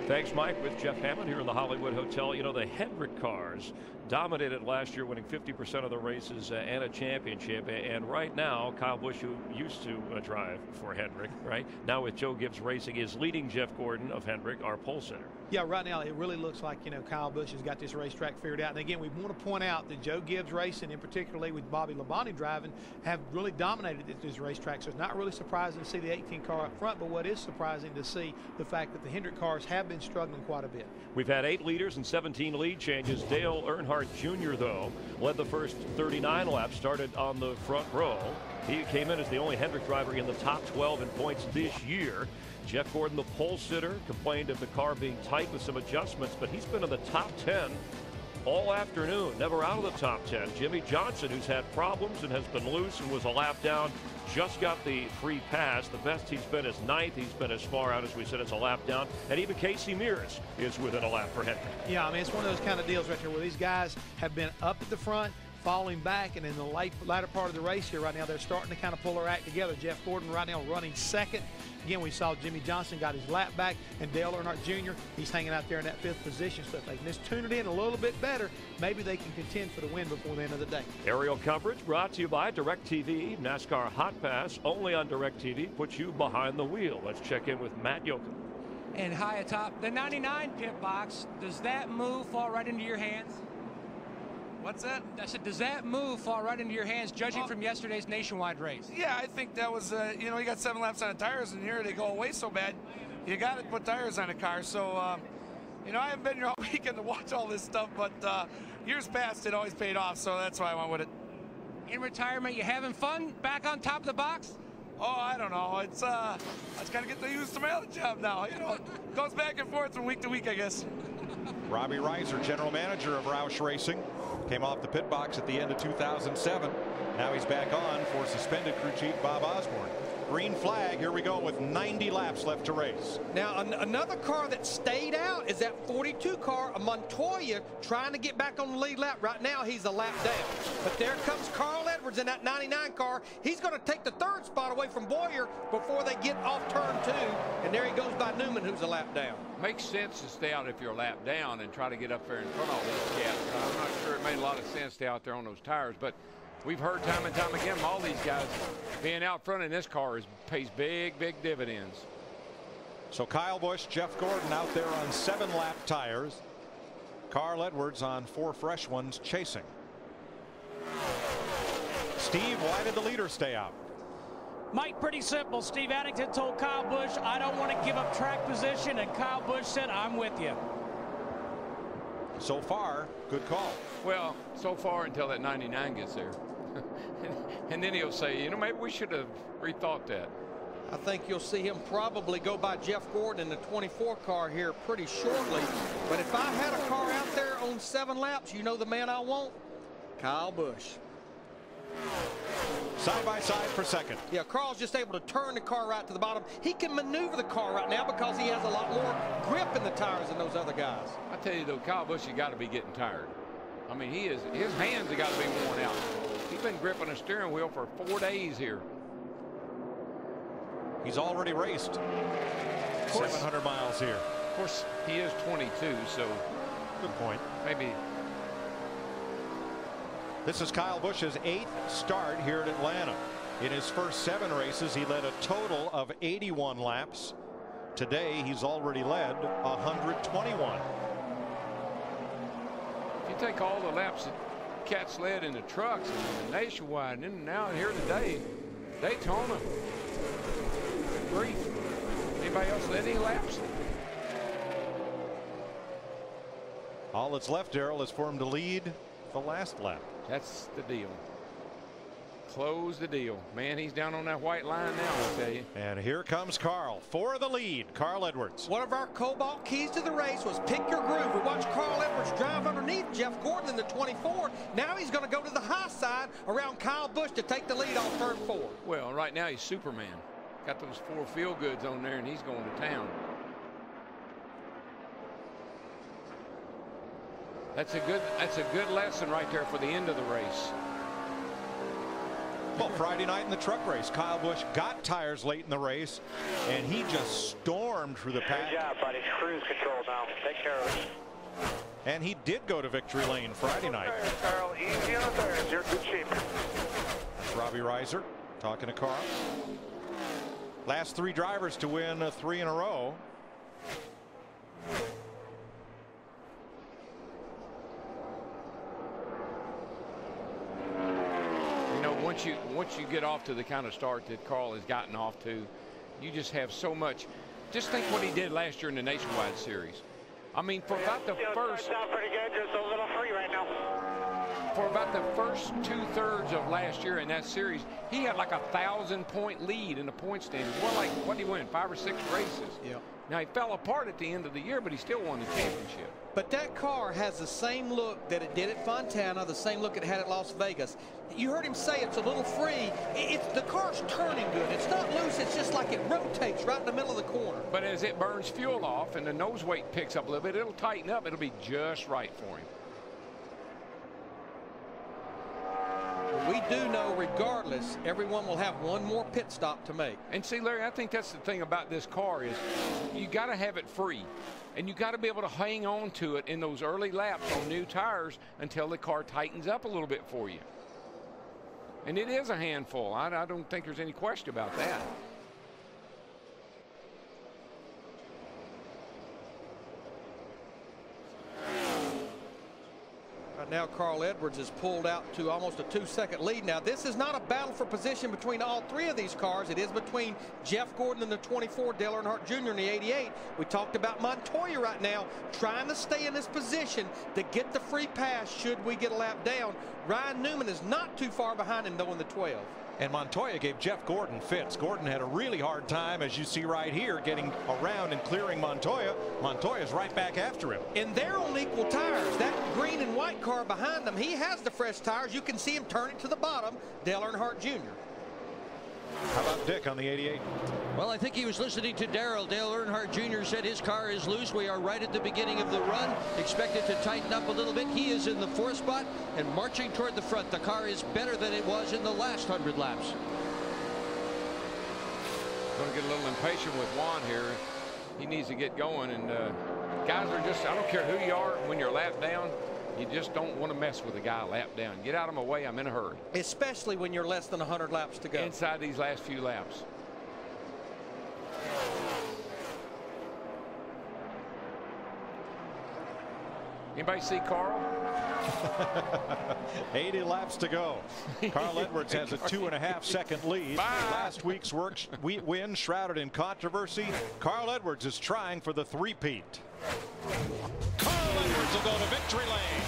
Thanks, Mike. With Jeff Hammond here in the Hollywood Hotel. You know, the Hendrick cars dominated last year, winning 50% of the races and a championship. And right now, Kyle Busch, who used to drive for Hendrick, right now with Joe Gibbs Racing, is leading Jeff Gordon of Hendrick, our pole sitter. Yeah, right now it really looks like, you know, Kyle Busch has got this racetrack figured out. And again, we want to point out that Joe Gibbs Racing, and particularly with Bobby Labonte driving, have really dominated this racetrack. So it's not really surprising to see the 18 car up front, but what is surprising to see the fact that the Hendrick cars have been struggling quite a bit. We've had 8 leaders and 17 lead changes. Dale Earnhardt Jr., though, led the first 39 laps, started on the front row. He came in as the only Hendrick driver in the top 12 in points this year. Jeff Gordon, the pole sitter, complained of the car being tight with some adjustments, but he's been in the top 10 all afternoon, never out of the top 10. Jimmy Johnson, who's had problems and has been loose and was a lap down, just got the free pass. The best he's been is 9th. He's been as far out as we said as a lap down. And even Casey Mears is within a lap for Hendrick. Yeah, I mean, it's one of those kind of deals right here where these guys have been up at the front, falling back, and in the latter part of the race here right now, they're starting to kind of pull their act together. Jeff Gordon right now running second. Again, we saw Jimmy Johnson got his lap back, and Dale Earnhardt Jr., he's hanging out there in that 5th position. So if they can just tune it in a little bit better, maybe they can contend for the win before the end of the day. Aerial coverage brought to you by DirecTV. NASCAR Hot Pass, only on DirecTV, puts you behind the wheel. Let's check in with Matt Yoakum. And high atop the 99 pit box, does that move fall right into your hands? What's that? I said, does that move fall right into your hands, judging from yesterday's nationwide race? Yeah, I think that was, you know, you got 7 laps on the tires, and here they go away so bad. You got to put tires on the car. So, you know, I haven't been here all weekend to watch all this stuff, but years past, it always paid off, so that's why I went with it. In retirement, you having fun back on top of the box? Oh, I don't know. It's I just got to get used to my other job now. You know, it goes back and forth from week to week, I guess. Robbie Reiser, general manager of Roush Racing, came off the pit box at the end of 2007. Now he's back on for suspended crew chief Bob Osborne. Green flag. Here we go with 90 laps left to race. Now another car that stayed out is that 42 car, a Montoya, trying to get back on the lead lap. Right now he's a lap down. But there comes Carl Edwards in that 99 car. He's going to take the 3rd spot away from Boyer before they get off turn 2. And there he goes by Newman, who's a lap down. Makes sense to stay out if you're a lap down and try to get up there in front of all these cats. I'm not sure it made a lot of sense to stay out there on those tires, but we've heard time and time again from all these guys, being out front in this car pays big dividends. So Kyle Busch, Jeff Gordon out there on 7-lap tires. Carl Edwards on 4 fresh ones chasing. Steve, why did the leader stay out? Mike, pretty simple. Steve Addington told Kyle Busch, I don't want to give up track position, and Kyle Busch said, I'm with you. So far, good call. Well, so far until that 99 gets there. And then he'll say, you know, maybe we should have rethought that. I think you'll see him probably go by Jeff Gordon in the 24 car here pretty shortly. But if I had a car out there on 7 laps, you know the man I want? Kyle Busch. Side by side for second. Yeah, Carl's just able to turn the car right to the bottom. He can maneuver the car right now because he has a lot more grip in the tires than those other guys. I tell you though, Kyle Busch has got to be getting tired. I mean, his hands have got to be worn out. He's been gripping a steering wheel for 4 days here. He's already raced 700 miles here. Of course, he is 22, so good point. Maybe. This is Kyle Busch's 8th start here at Atlanta. In his first 7 races, he led a total of 81 laps. Today, he's already led 121. If you take all the laps that Cats led in the trucks and the nationwide, and then now here today, Daytona. Grief. Anybody else led any laps? All that's left, Darrell, is for him to lead the last lap. That's the deal. Close the deal. Man, he's down on that white line now, I'll tell you. And here comes Carl for the lead. Carl Edwards. One of our Kobalt keys to the race was pick your groove. We watched Carl Edwards drive underneath Jeff Gordon in the 24. Now he's going to go to the high side around Kyle Busch to take the lead off turn 4. Well, right now he's Superman. Got those 4 feel goods on there, and he's going to town. That's a good lesson right there for the end of the race. Well, Friday night in the truck race, Kyle Busch got tires late in the race, and he just stormed warmed for the pack. Good job, buddy. Cruise control now. Take care of it. And he did go to victory lane Friday night. Carl, easy on the tires. You're in good shape. Robbie Reiser talking to Carl. Last 3 drivers to win 3 in a row. You know, once you get off to the kind of start that Carl has gotten off to, you just have so much. Just think what he did last year in the Nationwide Series. I mean, for about the first. Pretty good, just a little free right now. For about the first 2/3 of last year in that series, he had like a 1,000-point lead in the point standings. What did he win? 5 or 6 races. Yeah. Now he fell apart at the end of the year, but he still won the championship. But that car has the same look that it did at Fontana, the same look it had at Las Vegas. You heard him say it's a little free. The car's turning good. It's not loose. It's just like it rotates right in the middle of the corner. But as it burns fuel off and the nose weight picks up a little bit, it'll tighten up. It'll be just right for him. We do know, regardless, everyone will have one more pit stop to make. And see, Larry, I think that's the thing about this car is you got to have it free. And you got to be able to hang on to it in those early laps on new tires until the car tightens up a little bit for you. And it is a handful. I don't think there's any question about that. Right now, Carl Edwards is pulled out to almost a 2-second lead. Now, this is not a battle for position between all 3 of these cars. It is between Jeff Gordon in the 24, Dale Earnhardt Jr. in the 88. We talked about Montoya right now trying to stay in this position to get the free pass should we get a lap down. Ryan Newman is not too far behind him, though, in the 12. And Montoya gave Jeff Gordon fits. Gordon had a really hard time, as you see right here, getting around and clearing Montoya. Montoya's right back after him. And they're on equal tires. That green and white car behind them, he has the fresh tires. You can see him turn it to the bottom, Dale Earnhardt Jr. How about Dick on the 88? Well, I think he was listening to Darrell. Dale Earnhardt Jr. said his car is loose. We are right at the beginning of the run. Expect it to tighten up a little bit. He is in the 4th spot and marching toward the front. The car is better than it was in the last 100 laps. Going to get a little impatient with Juan here. He needs to get going. And guys are just, I don't care who you are, when you're lap down, you just don't want to mess with a guy lap down. Get out of my way. I'm in a hurry. Especially when you're less than 100 laps to go. Inside these last few laps. Anybody see Carl? 80 laps to go. Carl Edwards has a 2.5-second lead. Last week's win shrouded in controversy. Carl Edwards is trying for the 3-peat. Carl Edwards will go to victory lane.